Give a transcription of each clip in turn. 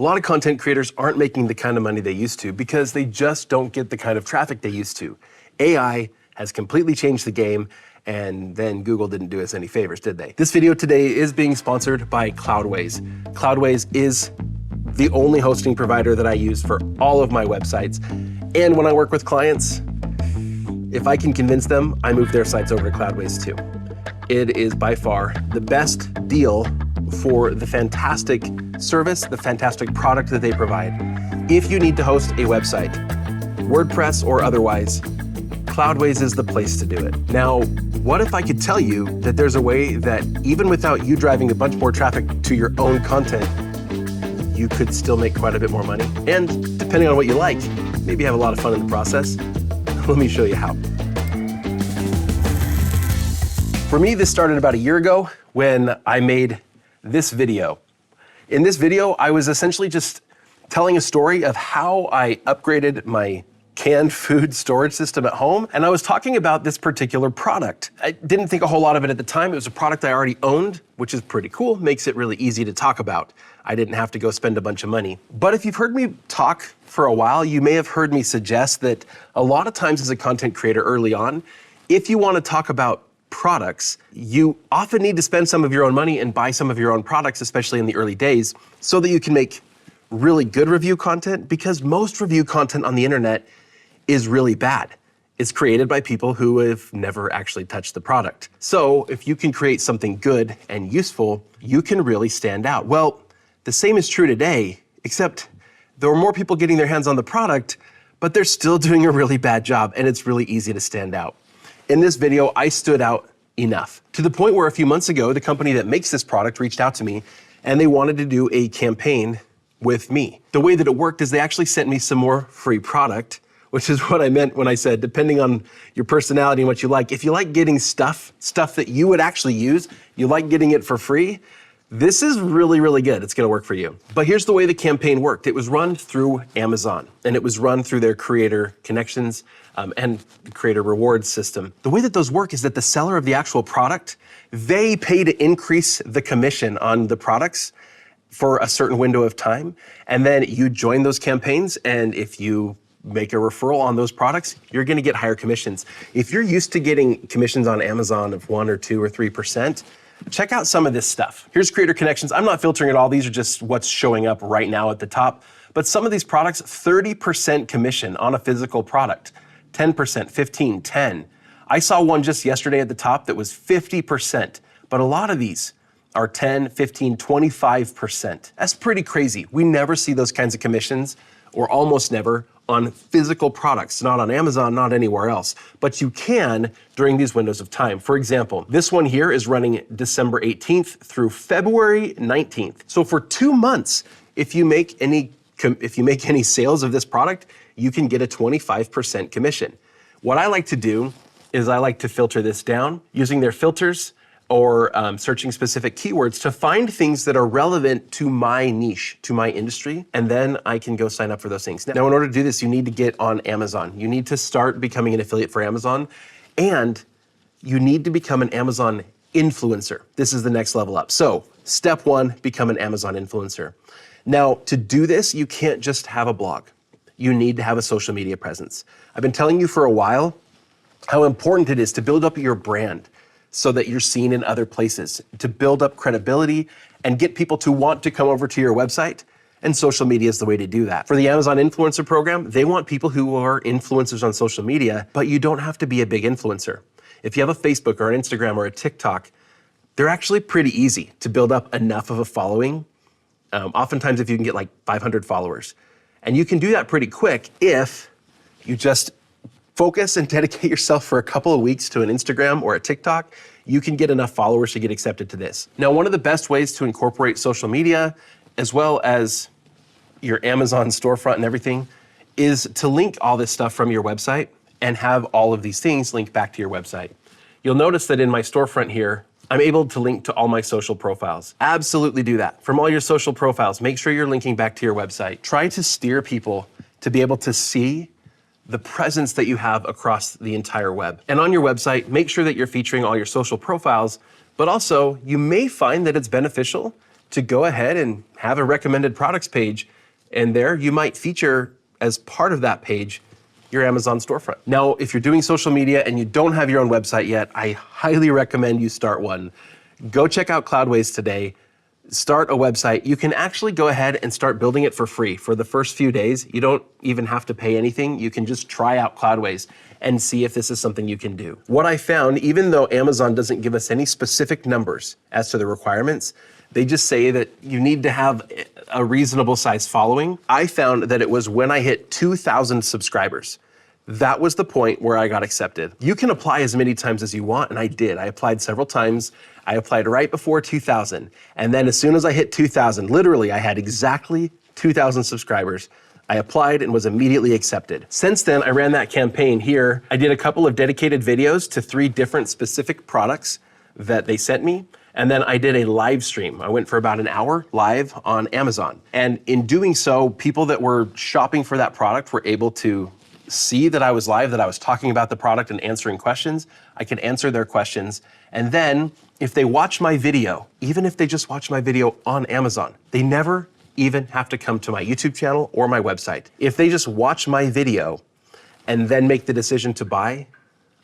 lot of content creators aren't making the kind of money they used to because they just don't get the kind of traffic they used to. AI has completely changed the game, and then Google didn't do us any favors, did they? This video today is being sponsored by Cloudways. Cloudways is the only hosting provider that I use for all of my websites. And when I work with clients, if I can convince them, I move their sites over to Cloudways too. It is by far the best deal for the fantastic service, the fantastic product that they provide. If you need to host a website, WordPress or otherwise, Cloudways is the place to do it. Now, what if I could tell you that there's a way that even without you driving a bunch more traffic to your own content, you could still make quite a bit more money? And depending on what you like, maybe have a lot of fun in the process. Let me show you how. For me, this started about a year ago when I made this video. In this video, I was essentially just telling a story of how I upgraded my canned food storage system at home, and I was talking about this particular product. I didn't think a whole lot of it at the time. It was a product I already owned, which is pretty cool, makes it really easy to talk about. I didn't have to go spend a bunch of money. But if you've heard me talk for a while, you may have heard me suggest that a lot of times as a content creator early on, if you want to talk about products, you often need to spend some of your own money and buy some of your own products, especially in the early days, so that you can make really good review content, because most review content on the internet is really bad. It's created by people who have never actually touched the product. So if you can create something good and useful, you can really stand out. Well, the same is true today, except there are more people getting their hands on the product, but they're still doing a really bad job, and it's really easy to stand out. In this video, I stood out enough, to the point where a few months ago, the company that makes this product reached out to me, and they wanted to do a campaign with me. The way that it worked is they actually sent me some more free product, which is what I meant when I said, depending on your personality and what you like, if you like getting stuff that you would actually use, you like getting it for free, this is really, really good. It's gonna work for you. But here's the way the campaign worked. It was run through Amazon, and it was run through their creator connections and creator rewards system. The way that those work is that the seller of the actual product, they pay to increase the commission on the products for a certain window of time. And then you join those campaigns, and if you make a referral on those products, you're gonna get higher commissions. If you're used to getting commissions on Amazon of 1 or 2 or 3%, check out some of this stuff. Here's creator connections. I'm not filtering it all. These are just what's showing up right now at the top. But some of these products, 30% commission on a physical product, 10%, 15, 10. I saw one just yesterday at the top that was 50%, but a lot of these are 10, 15, 25%. That's pretty crazy. We never see those kinds of commissions, or almost never, on physical products, not on Amazon, not anywhere else. But you can during these windows of time. For example, this one here is running December 18th through February 19th. So for 2 months, if you make any sales of this product, you can get a 25% commission. What I like to do is I like to filter this down using their filters, or searching specific keywords to find things that are relevant to my niche, to my industry, and then I can go sign up for those things. Now, in order to do this, you need to get on Amazon. You need to start becoming an affiliate for Amazon, and you need to become an Amazon influencer. This is the next level up. So, step 1, become an Amazon influencer. Now, to do this, you can't just have a blog. You need to have a social media presence. I've been telling you for a while how important it is to build up your brand, so that you're seen in other places, to build up credibility and get people to want to come over to your website. And social media is the way to do that. For the Amazon Influencer Program, they want people who are influencers on social media, but you don't have to be a big influencer. If you have a Facebook or an Instagram or a TikTok, they're actually pretty easy to build up enough of a following. Oftentimes, if you can get like 500 followers. And you can do that pretty quick if you just focus and dedicate yourself for a couple of weeks to an Instagram or a TikTok, you can get enough followers to get accepted to this. Now, one of the best ways to incorporate social media, as well as your Amazon storefront and everything, is to link all this stuff from your website and have all of these things linked back to your website. You'll notice that in my storefront here, I'm able to link to all my social profiles. Absolutely do that. From all your social profiles, make sure you're linking back to your website. Try to steer people to be able to see the presence that you have across the entire web. And on your website, make sure that you're featuring all your social profiles, but also you may find that it's beneficial to go ahead and have a recommended products page. And there you might feature as part of that page your Amazon storefront. Now, if you're doing social media and you don't have your own website yet, I highly recommend you start one. Go check out Cloudways today. Start a website. You can actually go ahead and start building it for free for the first few days. You don't even have to pay anything. You can just try out Cloudways and see if this is something you can do. What I found, even though Amazon doesn't give us any specific numbers as to the requirements, they just say that you need to have a reasonable size following. I found that it was when I hit 2,000 subscribers. That was the point where I got accepted. You can apply as many times as you want, and I did. I applied several times. I applied right before 2,000. And then as soon as I hit 2,000, literally I had exactly 2,000 subscribers. I applied and was immediately accepted. Since then, I ran that campaign here. I did a couple of dedicated videos to 3 different specific products that they sent me. And then I did a live stream. I went for about an hour live on Amazon. And in doing so, people that were shopping for that product were able to see that I was live, that I was talking about the product and answering questions. I could answer their questions. And then if they watch my video, even if they just watch my video on Amazon, they never even have to come to my YouTube channel or my website. If they just watch my video and then make the decision to buy,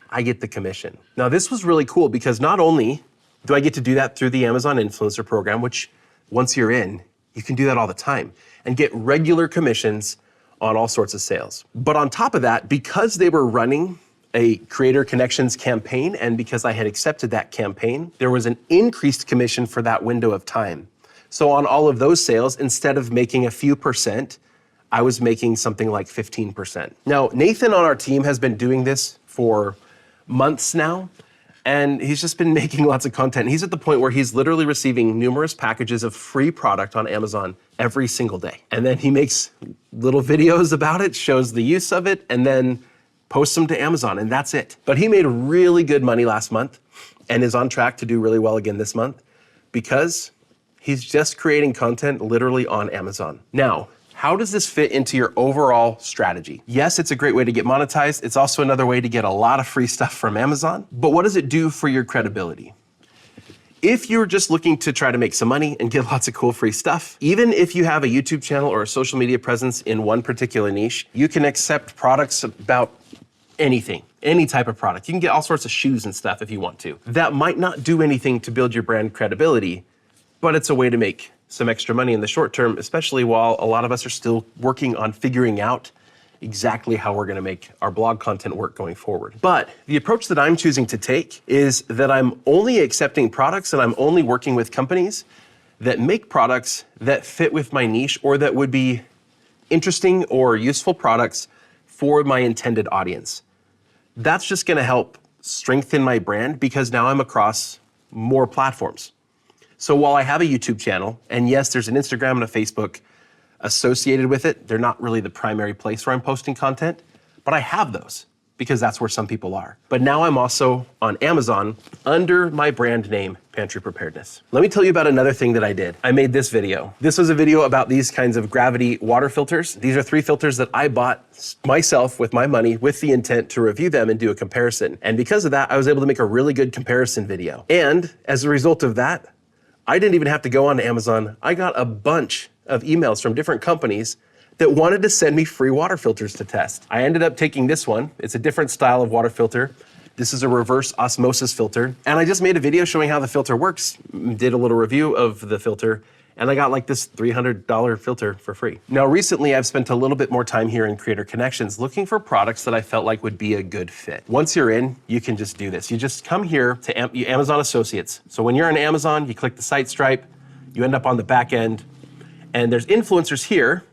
I get the commission. Now, this was really cool because not only do I get to do that through the Amazon Influencer Program, which once you're in, you can do that all the time and get regular commissions on all sorts of sales. But on top of that, because they were running a Creator Connections campaign and because I had accepted that campaign, there was an increased commission for that window of time. So on all of those sales, instead of making a few percent, I was making something like 15%. Now, Nathan on our team has been doing this for months now, and he's just been making lots of content. He's at the point where he's literally receiving numerous packages of free product on Amazon every single day. And then he makes little videos about it, shows the use of it, and then posts them to Amazon, and that's it. But he made really good money last month and is on track to do really well again this month because he's just creating content literally on Amazon. Now, how does this fit into your overall strategy? Yes, it's a great way to get monetized. It's also another way to get a lot of free stuff from Amazon. But what does it do for your credibility? If you're just looking to try to make some money and get lots of cool free stuff, even if you have a YouTube channel or a social media presence in one particular niche, you can accept products about anything, any type of product. You can get all sorts of shoes and stuff if you want to. That might not do anything to build your brand credibility, but it's a way to make some extra money in the short term, especially while a lot of us are still working on figuring out exactly how we're gonna make our blog content work going forward. But the approach that I'm choosing to take is that I'm only accepting products and I'm only working with companies that make products that fit with my niche or that would be interesting or useful products for my intended audience. That's just gonna help strengthen my brand because now I'm across more platforms. So while I have a YouTube channel, and yes, there's an Instagram and a Facebook associated with it, they're not really the primary place where I'm posting content, but I have those because that's where some people are. But now I'm also on Amazon under my brand name, Pantry Preparedness. Let me tell you about another thing that I did. I made this video. This was a video about these kinds of gravity water filters. These are 3 filters that I bought myself with my money with the intent to review them and do a comparison. And because of that, I was able to make a really good comparison video. And as a result of that, I didn't even have to go on Amazon. I got a bunch of emails from different companies that wanted to send me free water filters to test. I ended up taking this one. It's a different style of water filter. This is a reverse osmosis filter. And I just made a video showing how the filter works, did a little review of the filter, and I got like this $300 filter for free. Now, recently I've spent a little bit more time here in Creator Connections looking for products that I felt like would be a good fit. Once you're in, you can just do this. You just come here to Amazon Associates. So when you're on Amazon, you click the site stripe, you end up on the back end, and there's influencers here.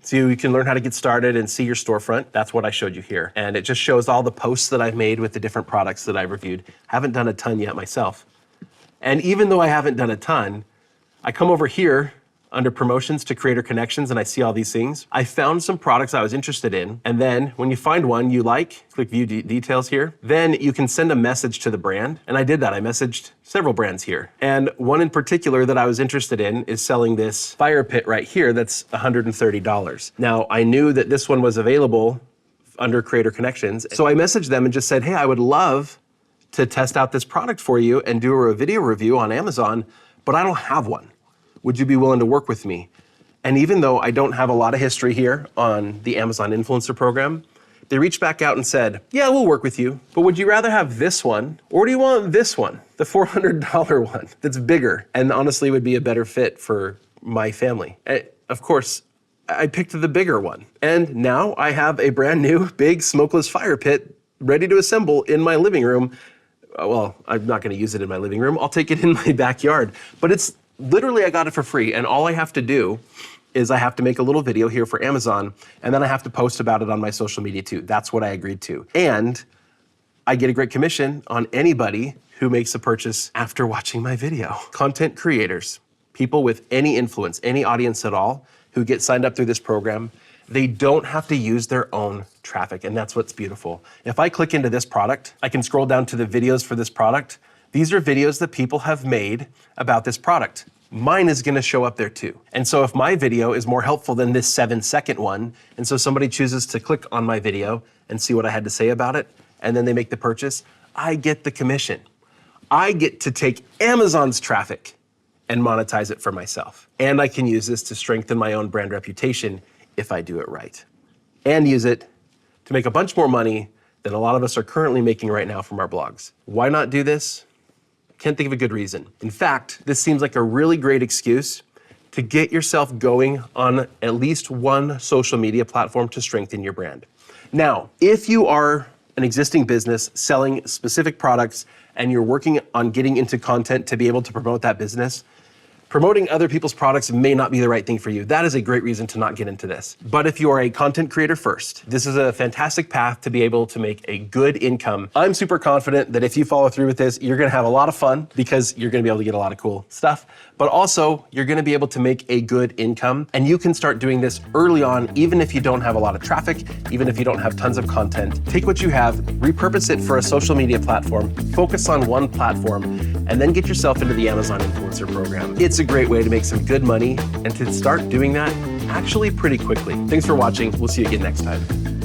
So you can learn how to get started and see your storefront. That's what I showed you here. And it just shows all the posts that I've made with the different products that I've reviewed. Haven't done a ton yet myself. And even though I haven't done a ton, I come over here under promotions to Creator Connections and I see all these things. I found some products I was interested in. And then when you find one you like, click view details here, then you can send a message to the brand. And I did that. I messaged several brands here. And one in particular that I was interested in is selling this fire pit right here that's $130. Now, I knew that this one was available under Creator Connections. So I messaged them and just said, hey, I would love to test out this product for you and do a video review on Amazon, but I don't have one. Would you be willing to work with me? And even though I don't have a lot of history here on the Amazon Influencer Program, they reached back out and said, yeah, we'll work with you, but would you rather have this one, or do you want this one, the $400 one that's bigger and honestly would be a better fit for my family? Of course, I picked the bigger one. And now I have a brand new big smokeless fire pit ready to assemble in my living room. Well, I'm not gonna use it in my living room. I'll take it in my backyard. But it's literally, I got it for free. And all I have to do is I have to make a little video here for Amazon, and then I have to post about it on my social media too. That's what I agreed to. And I get a great commission on anybody who makes a purchase after watching my video. Content creators, people with any influence, any audience at all, who get signed up through this program, they don't have to use their own traffic, and that's what's beautiful. If I click into this product, I can scroll down to the videos for this product. These are videos that people have made about this product. Mine is gonna show up there too. And so if my video is more helpful than this 7-second one, and so somebody chooses to click on my video and see what I had to say about it, and then they make the purchase, I get the commission. I get to take Amazon's traffic and monetize it for myself. And I can use this to strengthen my own brand reputation if I do it right. And use it to make a bunch more money than a lot of us are currently making right now from our blogs. Why not do this? Can't think of a good reason. In fact, this seems like a really great excuse to get yourself going on at least one social media platform to strengthen your brand. Now, if you are an existing business selling specific products and you're working on getting into content to be able to promote that business, promoting other people's products may not be the right thing for you. That is a great reason to not get into this. But if you are a content creator first, this is a fantastic path to be able to make a good income. I'm super confident that if you follow through with this, you're gonna have a lot of fun because you're gonna be able to get a lot of cool stuff, but also you're gonna be able to make a good income, and you can start doing this early on, even if you don't have a lot of traffic, even if you don't have tons of content. Take what you have, repurpose it for a social media platform, focus on one platform, and then get yourself into the Amazon Influencer Program. It's a great way to make some good money and to start doing that actually pretty quickly. Thanks for watching. We'll see you again next time.